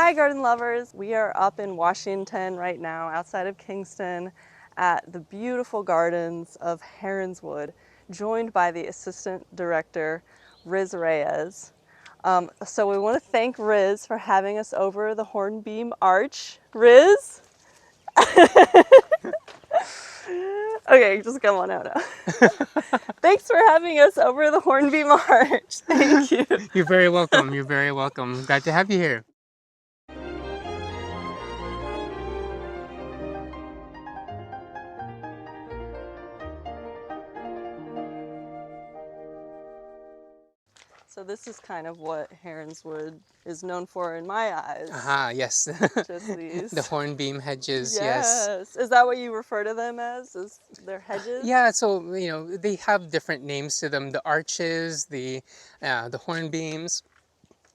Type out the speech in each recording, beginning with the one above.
Hi garden lovers! We are up in Washington right now outside of Kingston at the beautiful gardens of Heronswood, joined by the assistant director Reyes. So we want to thank Riz for having us over the Hornbeam arch. Riz? Okay, just come on out now. Thanks for having us over the Hornbeam arch. Thank you. You're very welcome. You're very welcome. Glad to have you here. So this is kind of what Heronswood is known for in my eyes. Aha, yes. Just these. The hornbeam hedges, yes. Yes. Is that what you refer to them as? Is their hedges? Yeah, so they have different names to them. The arches, the hornbeams.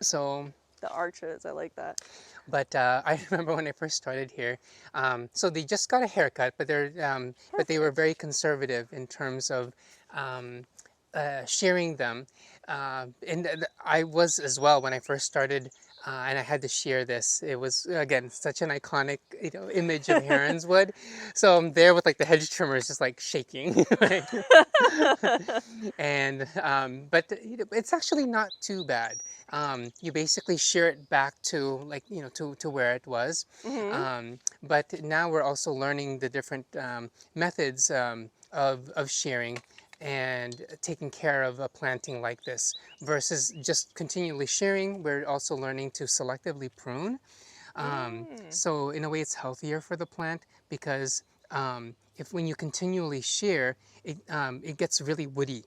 So, The arches, I like that. but I remember when I first started here. So they just got a haircut, but but they were very conservative in terms of shearing them. I was as well when I first started, and I had to shear this. It was again such an iconic, image of Heronswood. So I'm there with like the hedge trimmers just like shaking, right? And but it's actually not too bad. You basically shear it back to like to where it was. But now we're also learning the different methods of shearing and taking care of a planting like this versus just continually shearing. We're also learning to selectively prune. So in a way, it's healthier for the plant because if when you continually shear, it gets really woody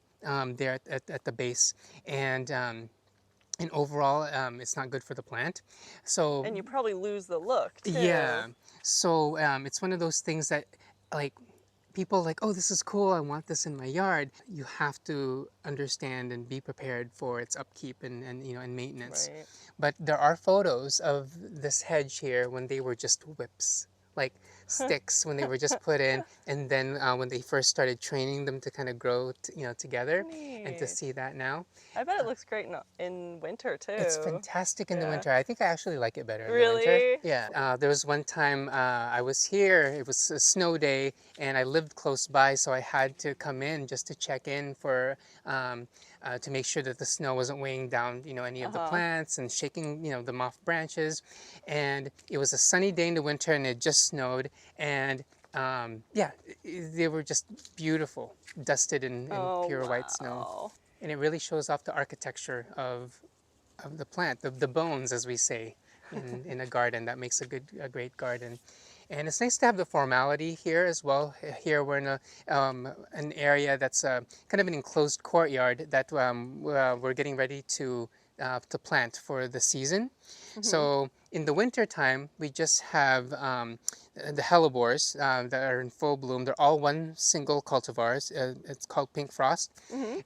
there at the base, and overall, it's not good for the plant. So And you probably lose the look too. yeah, so it's one of those things that like people like, oh, this is cool, I want this in my yard. You have to understand and be prepared for its upkeep and maintenance. Right. But there are photos of this hedge here when they were just whips, like sticks when they were just put in, and then when they first started training them to kind of grow, together, and to Neat. see that now. I bet it looks great in winter too. It's fantastic in the Yeah. winter. I think I actually like it better in the Really? winter. Yeah. There was one time I was here. It was a snow day, and I lived close by, so I had to come in just to check in for to make sure that the snow wasn't weighing down, any of the plants and shaking, the moss branches. And it was a sunny day in the winter, and it just snowed, and yeah, they were just beautiful, dusted in pure white snow. Wow. And it really shows off the architecture of the plant, the bones, as we say, in a garden. That makes a great garden. And it's nice to have the formality here as well. Here we're in an area that's kind of an enclosed courtyard that we're getting ready to plant for the season. So in the winter time, we just have the hellebores that are in full bloom. They're all one single cultivars. It's called Pink Frost.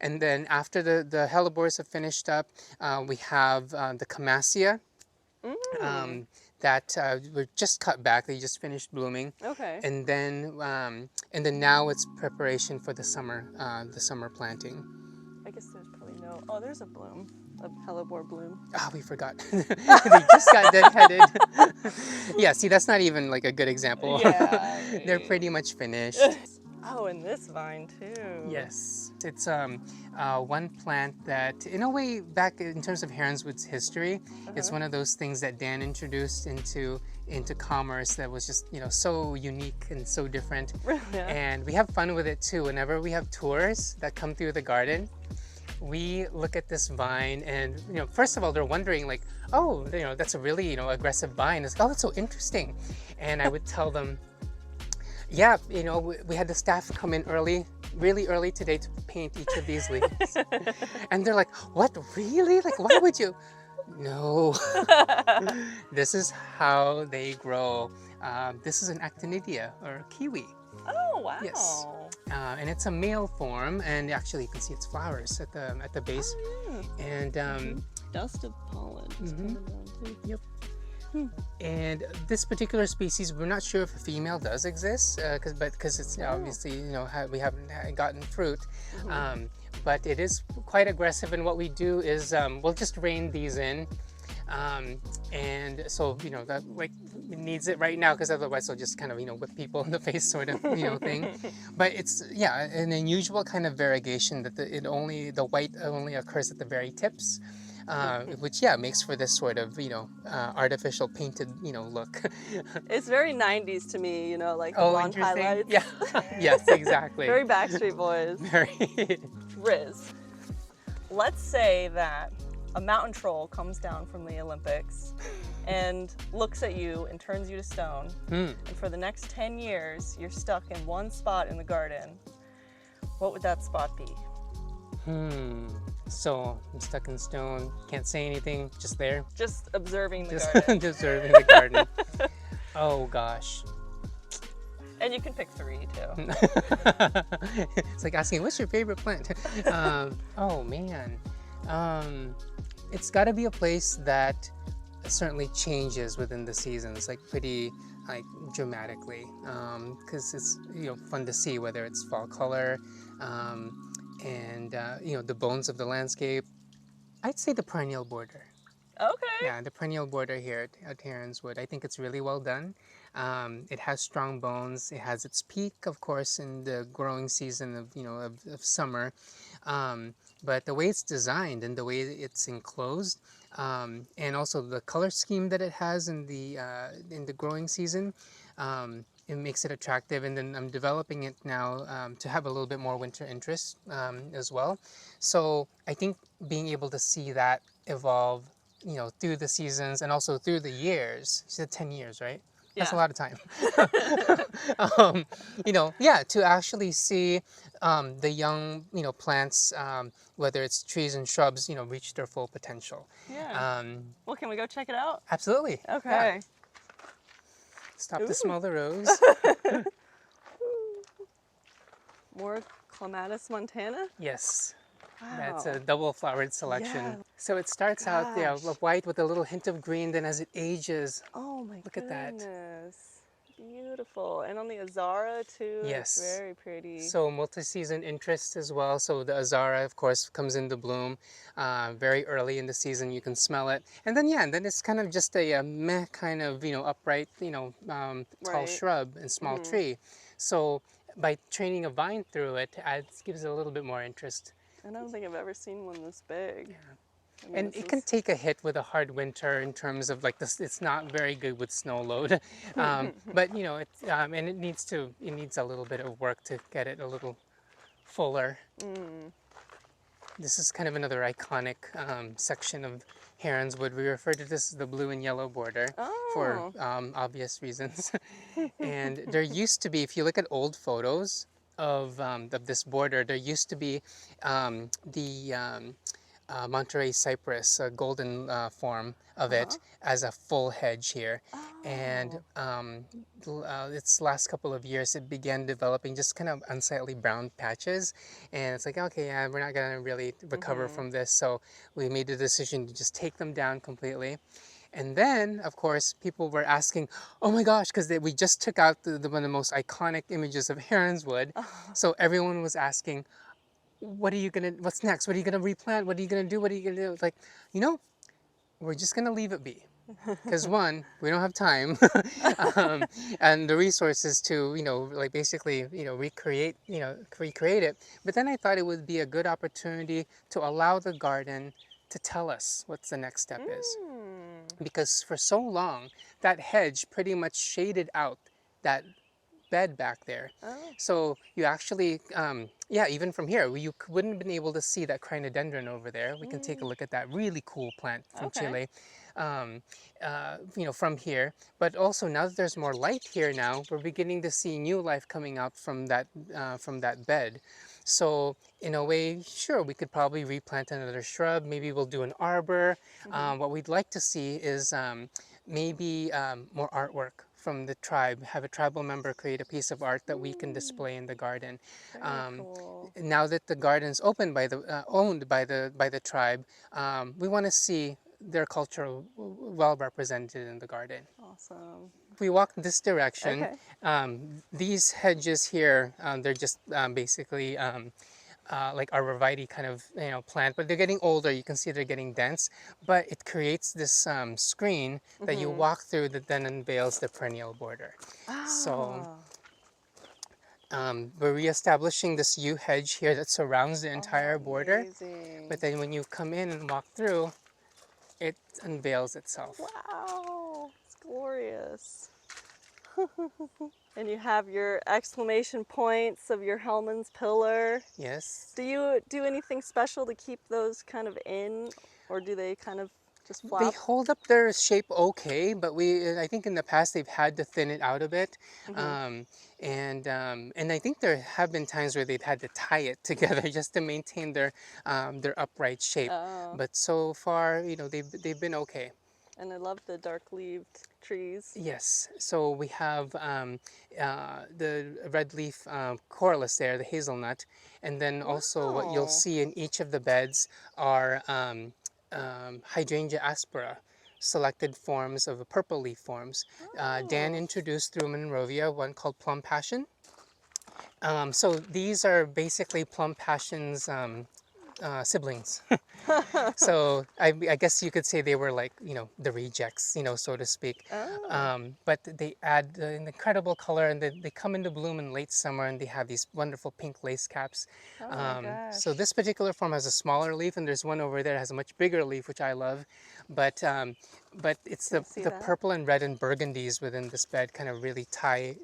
And then after the hellebores have finished up, we have the camassia that were just cut back. They just finished blooming. Okay. And then now it's preparation for the summer planting. I guess there's probably no. Oh, there's a bloom, a hellebore bloom. Ah, we forgot. They just got deadheaded. Yeah, see, that's not even like a good example. Yeah. They're pretty much finished. Oh, and this vine too. Yes, it's one plant that, in a way, back in terms of Heronswood's history, it's one of those things that Dan introduced into commerce that was just so unique and so different. Yeah. And we have fun with it too. Whenever we have tours that come through the garden, we look at this vine, and first of all, they're wondering like, oh, that's a really aggressive vine. It's, oh, that's so interesting. And I would tell them, yeah, we had the staff come in really early today to paint each of these leaves. And they're like, what, really? Like, why would you? No. This is how they grow. This is an actinidia, or kiwi. Oh, wow. Yes. And it's a male form, and actually you can see its flowers at the base. Oh, yeah. And Dust of pollen. Just coming down too. yep. And this particular species, we're not sure if a female does exist, because it's obviously we haven't gotten fruit, but it is quite aggressive. And what we do is we'll just rein these in And so, that like it needs it right now because otherwise it'll just kind of, whip people in the face sort of, thing. But it's, yeah, an unusual kind of variegation that the white only occurs at the very tips. Which, yeah, makes for this sort of, artificial painted, look. It's very 90s to me, you know, like the Oh, blonde interesting. highlights. Yeah. Yes, exactly. Very Backstreet Boys. Very. Riz, let's say that a mountain troll comes down from the Olympics and looks at you and turns you to stone. And for the next 10 years, you're stuck in one spot in the garden. What would that spot be? So I'm stuck in stone, can't say anything, just there. Just observing the Just garden. observing the garden. Oh gosh. And you can pick 3 too. It's like asking, what's your favorite plant? Oh man. It's got to be a place that certainly changes within the seasons, like pretty like dramatically, because it's fun to see whether it's fall color, and the bones of the landscape. I'd say the perennial border. Okay. Yeah, the perennial border here at Heronswood. I think it's really well done. It has strong bones. It has its peak, of course, in the growing season of summer. But the way it's designed and the way it's enclosed, and also the color scheme that it has in the growing season, it makes it attractive. And then I'm developing it now to have a little bit more winter interest as well. So I think being able to see that evolve through the seasons and also through the years. You said 10 years, right? That's a Yeah. lot of time. To actually see the young, plants, whether it's trees and shrubs, reach their full potential. Yeah. Well, can we go check it out? Absolutely. Okay. Yeah. Stop to smell the rose. More Clematis montana? Yes. Wow. That's a double flowered selection. Yeah. So it starts out Gosh. white with a little hint of green, then as it ages, Oh my look at that. goodness. Beautiful. And on the Azara too. Yes. It's very pretty. So multi-season interest as well. So the Azara, of course, comes into bloom very early in the season. You can smell it, and then it's kind of just a meh kind of upright tall Right. shrub and small tree. So by training a vine through it, it gives it a little bit more interest. I don't think I've ever seen one this big. Yeah. I mean, And it can take a hit with a hard winter in terms of like this. It's not very good with snow load, but it needs a little bit of work to get it a little fuller. This is kind of another iconic section of Heronswood. We refer to this as the blue and yellow border for obvious reasons. And there used to be, if you look at old photos of this border, there used to be the Monterey cypress, a golden form of it, as a full hedge here. And its last couple of years, it began developing just kind of unsightly brown patches. And it's like, okay, yeah, we're not going to really recover from this. So we made the decision to just take them down completely. And then, of course, people were asking, oh my gosh, because we just took out one of the most iconic images of Heronswood. So everyone was asking, what's next? What are you gonna replant? What are you gonna do? What are you gonna do? It's like, we're just gonna leave it be. Because one, we don't have time, and the resources to, basically, recreate it. But then I thought it would be a good opportunity to allow the garden to tell us what the next step is. Because for so long, that hedge pretty much shaded out that bed back there. So you actually, even from here, you wouldn't have been able to see that crinodendron over there. We can take a look at that really cool plant from Chile, from here. But also now that there's more light here now, we're beginning to see new life coming out from that bed. So in a way, sure, we could probably replant another shrub. Maybe we'll do an arbor. What we'd like to see is maybe more artwork from the tribe. Have a tribal member create a piece of art that we can display in the garden. Cool. Now that the garden's owned by the tribe, we want to see their culture well represented in the garden. Awesome. If we walk this direction, these hedges here, they're just basically like arborvitae kind of plant, but they're getting older. You can see they're getting dense, but it creates this screen that you walk through that then unveils the perennial border. So Oh, we're reestablishing this yew hedge here that surrounds the entire border, but amazing. then when you come in and walk through, it unveils itself. Wow, it's glorious. And you have your exclamation points of your Hellman's pillar. Yes. Do you do anything special to keep those kind of in, or do they kind of just They flop? hold up their shape okay, but I think in the past they've had to thin it out a bit. Hmm. Um, and I think there have been times where they've had to tie it together just to maintain their upright shape. Oh, But so far, they've been okay. and I love the dark-leaved trees. Yes, so we have the red leaf corylus there, the hazelnut, and then also what you'll Wow. see in each of the beds are hydrangea aspera, selected forms of purple leaf forms. Dan Oh. introduced through Monrovia one called plum passion. So these are basically plum passion's siblings. So I guess you could say they were like, the rejects, so to speak. Oh. But they add an incredible color, and they come into bloom in late summer, and they have these wonderful pink lace caps. Oh my So gosh. this particular form has a smaller leaf, and there's one over there that has a much bigger leaf, which I love. But it's Can I the, see the that? purple and red and burgundies within this bed kind of really tie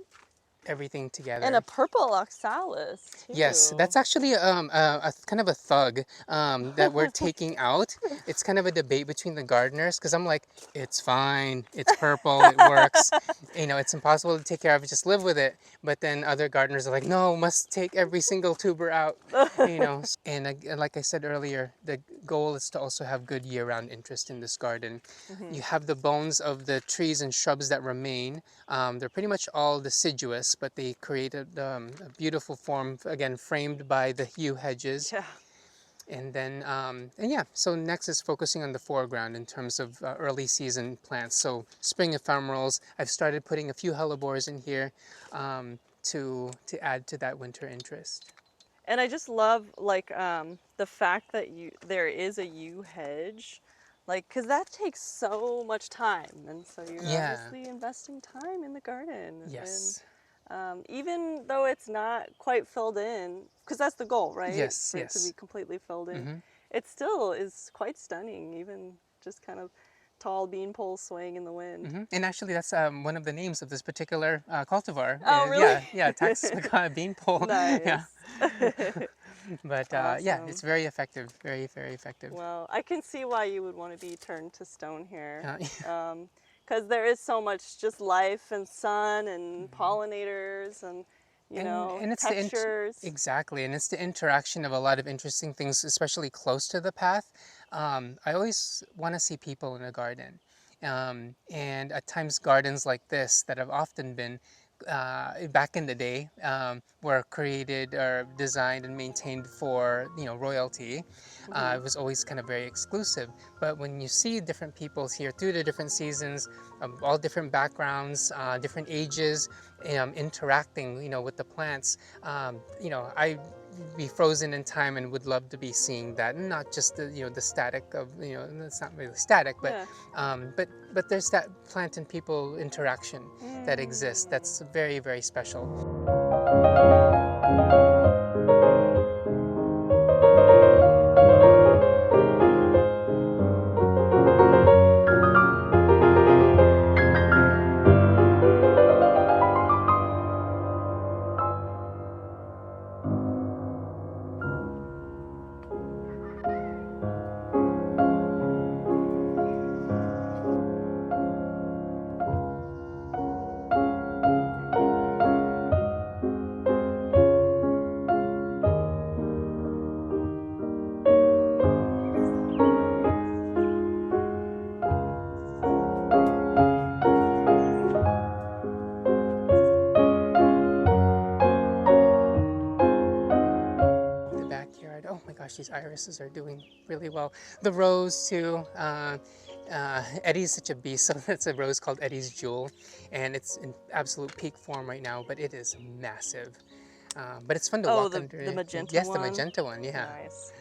everything And a together. purple oxalis Yes, too. that's actually a kind of a thug that we're taking out. It's kind of a debate between the gardeners because I'm like, it's fine, it's purple, it works. It's impossible to take care of it, just live with it. But then other gardeners are like, no, must take every single tuber out. And like I said earlier, the goal is to also have good year-round interest in this garden. Hmm. You have the bones of the trees and shrubs that remain. They're pretty much all deciduous, but they created a beautiful form, again, framed by the yew hedges. Yeah. And then, and yeah, so next is focusing on the foreground in terms of early season plants. So spring ephemerals, I've started putting a few hellebores in here to add to that winter interest. And I just love like the fact that there is a yew hedge, like because that takes so much time, and so you're Yeah, obviously investing time in the garden, and yes, even though it's not quite filled in, because that's the goal, right? yes, For it to be yes. completely filled in, Hmm. it still is quite stunning, even just kind of tall bean poles swaying in the wind. And actually, that's one of the names of this particular cultivar. Oh, really? Yeah, Taxus beanpole. Yeah, Nice. but yeah, it's Awesome. very effective. Very, very effective. Well, I can see why you would want to be turned to stone here. Uh, Because there is so much just life and sun and pollinators and, and it's textures. exactly, and it's the interaction of a lot of interesting things, especially close to the path. I always want to see people in a garden, and at times gardens like this that have often been back in the day were created or designed and maintained for royalty. Hmm. It was always kind of very exclusive. But when you see different peoples here through the different seasons, all different backgrounds, different ages, interacting, with the plants, I be frozen in time and would love to be seeing that, and not just the static of it's not really static, Yeah. but there's that plant and people interaction that exists. Mm. That's very, very special. The backyard. Oh my gosh, these irises are doing really well. The rose too. Eddie's such a beast. So that's a rose called Eddie's Jewel, and it's in absolute peak form right now, but it is massive. But it's fun to Oh, walk the under. magenta Yes, the one? magenta one, yeah. Nice.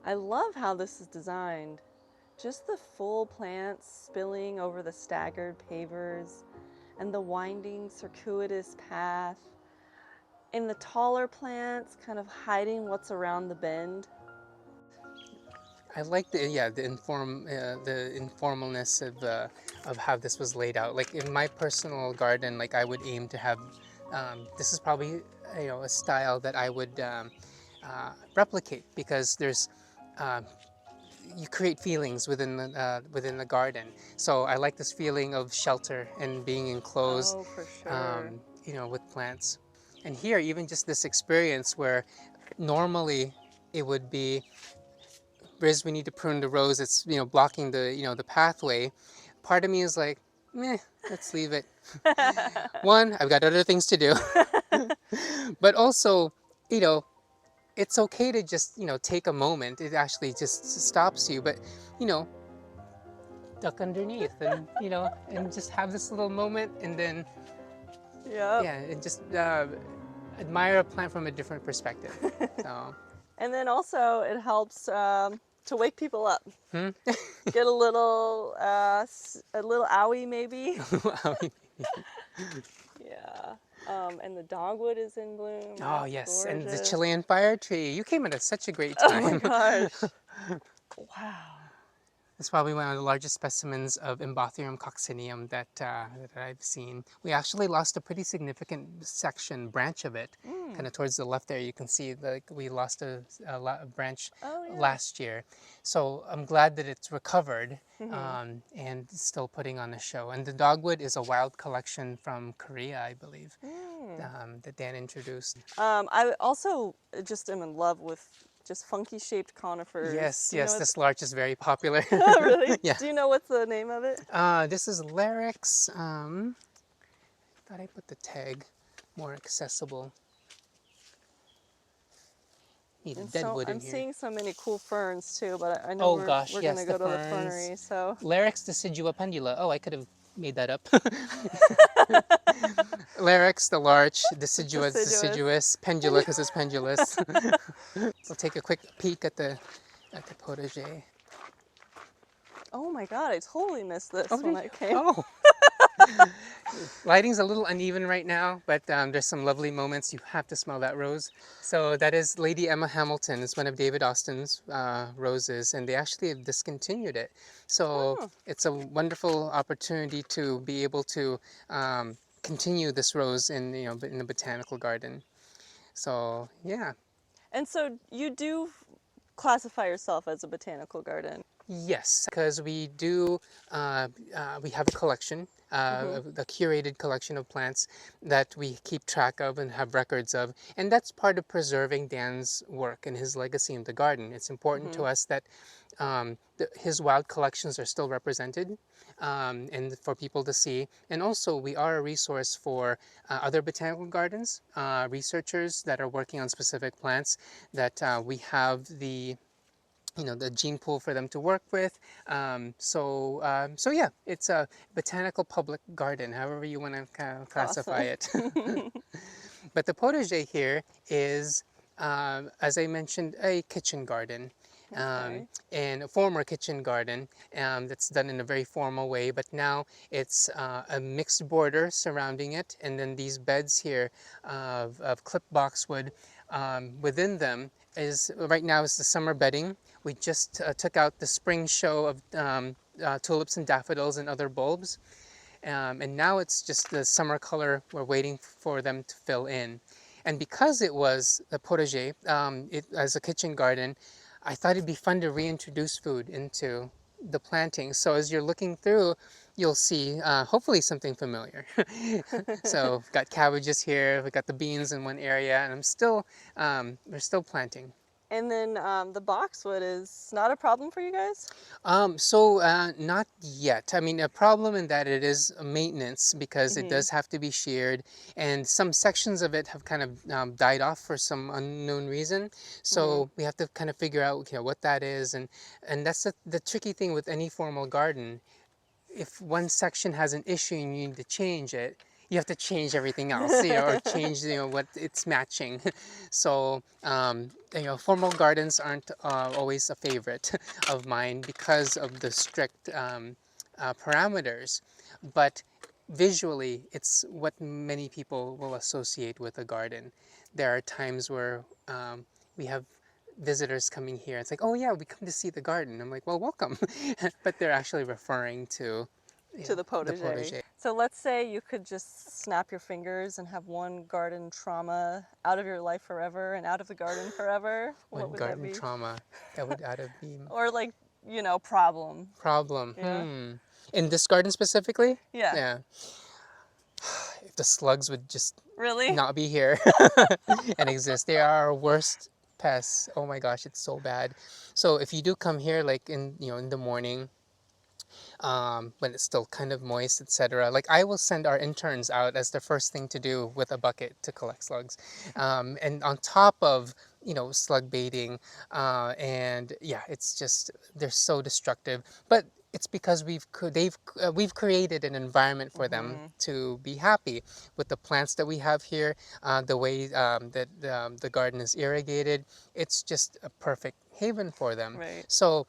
I love how this is designed. Just the full plants spilling over the staggered pavers and the winding circuitous path. And the taller plants kind of hiding what's around the bend. I like the informalness of how this was laid out. Like in my personal garden, like I would aim to have, this is probably a style that I would replicate because there's you create feelings within the garden. So I like this feeling of shelter and being enclosed, Oh, for sure. with plants. And here, even just this experience where normally it would be, Riz, we need to prune the rose. It's blocking the pathway. Part of me is like, meh, let's leave it. One, I've got other things to do, but also, you know, it's okay to just take a moment. It actually just stops you, but you know, duck underneath and just have this little moment, and then Yep. yeah, and just admire a plant from a different perspective. So. And then also it helps to wake people up. Hmm? Get a little owie maybe. Yeah. And the dogwood is in bloom. Oh That's yes, and the gorgeous. Chilean fire tree. You came at such a great Oh my time. gosh. Wow. It's probably one of the largest specimens of Embotherium coccineum that I've seen. We actually lost a pretty significant branch of it. Kind of towards the left there, you can see we lost a branch Oh yeah. last year. So I'm glad that it's recovered and still putting on a show. And the dogwood is a wild collection from Korea, I believe, that Dan introduced. I also just am in love with just funky shaped conifers. Yes, yes, this larch is very popular. Oh, really? Yeah. Do you know what's the name of it? This is Larix. Thought I put the tag more accessible. Need a deadwood in I'm here. seeing so many cool ferns too, but I know we're going to go to the fernery, so. Larix decidua pendula. Oh, I could have made that up. Larix, the larch, deciduous, pendula because it's pendulous. We'll take a quick peek at the potager. Oh my god, I totally missed this when I came. Oh. Lighting's a little uneven right now, but there's some lovely moments. You have to smell that rose. So that is Lady Emma Hamilton. It's one of David Austin's roses, and they actually have discontinued it. So it's a wonderful opportunity to be able to continue this rose in the botanical garden. So yeah. And so you do classify yourself as a botanical garden? Yes, because we do. We have a collection, a curated collection of plants that we keep track of and have records of, and that's part of preserving Dan's work and his legacy in the garden. It's important to us that his wild collections are still represented, and for people to see. And also, we are a resource for other botanical gardens, researchers that are working on specific plants. That we have the gene pool for them to work with. So yeah, it's a botanical public garden, however you want to kind of classify it. But the potager here is, as I mentioned, a kitchen garden. And a former kitchen garden that's done in a very formal way, but now it's a mixed border surrounding it, and then these beds here of clipped boxwood. Within them right now is the summer bedding. We just took out the spring show of tulips and daffodils and other bulbs, and now it's just the summer color. We're waiting for them to fill in. And because it was a potager, as a kitchen garden, I thought it'd be fun to reintroduce food into the planting. So as you're looking through, you'll see hopefully something familiar. So we've got cabbages here, we've got the beans in one area, and we're still planting. And then the boxwood is not a problem for you guys? Not yet. I mean, a problem in that it is maintenance because it does have to be sheared, and some sections of it have kind of died off for some unknown reason. So we have to kind of figure out what that is, and that's the tricky thing with any formal garden. If one section has an issue and you need to change it, you have to change everything else, or change, what it's matching. So, formal gardens aren't always a favorite of mine because of the strict parameters, but visually, it's what many people will associate with a garden. There are times where we have visitors coming here. It's like, oh yeah, we come to see the garden. I'm like, well, welcome. But they're actually referring to, To the the potager. potager. So let's say you could just snap your fingers and have one garden trauma out of your life forever and out of the garden forever. What One would that garden be? trauma that would out of be Or like, problem. problem. Yeah. In this garden specifically? Yeah. Yeah. If the slugs would just Really? not be here and exist. They are our worst pests. Oh my gosh, it's so bad. So if you do come here, like in the morning, when it's still kind of moist, etc. Like I will send our interns out as the first thing to do with a bucket to collect slugs, and on top of slug baiting, and yeah, it's just they're so destructive. But it's because we've created an environment for them to be happy with the plants that we have here, the way that the garden is irrigated. It's just a perfect haven for them. Right. So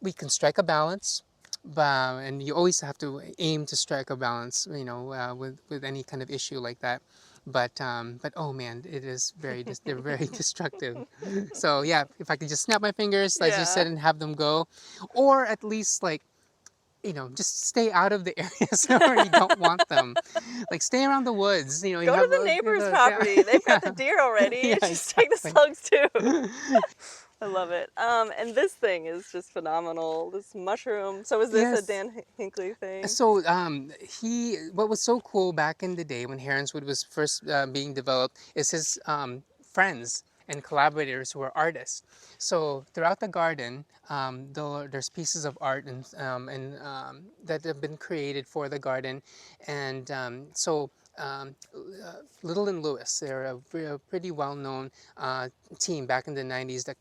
we can strike a balance, and you always have to aim to strike a balance, with any kind of issue like that. But oh man, it is they're very destructive. So yeah, if I could just snap my fingers, as you said, Yeah. and have them go, or at least like just stay out of the areas where you don't want them. Like stay around the woods. You Go have to the neighbor's property. yeah, They've got the yeah, deer already. yeah, Just take the exactly. slugs too. I love it. And this thing is just phenomenal. This mushroom. So is this a Yes. Dan Hinkley thing? So what was so cool back in the day when Heronswood was first being developed is his friends and collaborators who are artists. So throughout the garden, there's pieces of art that have been created for the garden, and Little and Lewis, they're a pretty well-known team back in the 90s that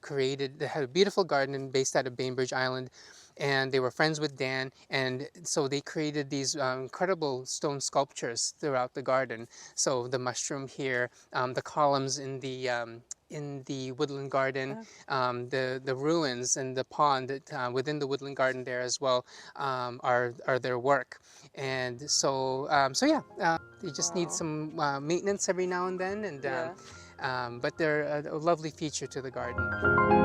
had a beautiful garden based out of Bainbridge Island, and they were friends with Dan, and so they created these incredible stone sculptures throughout the garden. So the mushroom here, the columns in the woodland garden, the ruins and the pond within the woodland garden there as well, are their work. And so yeah, they just need some maintenance every now and then, and Yeah. but they're a lovely feature to the garden.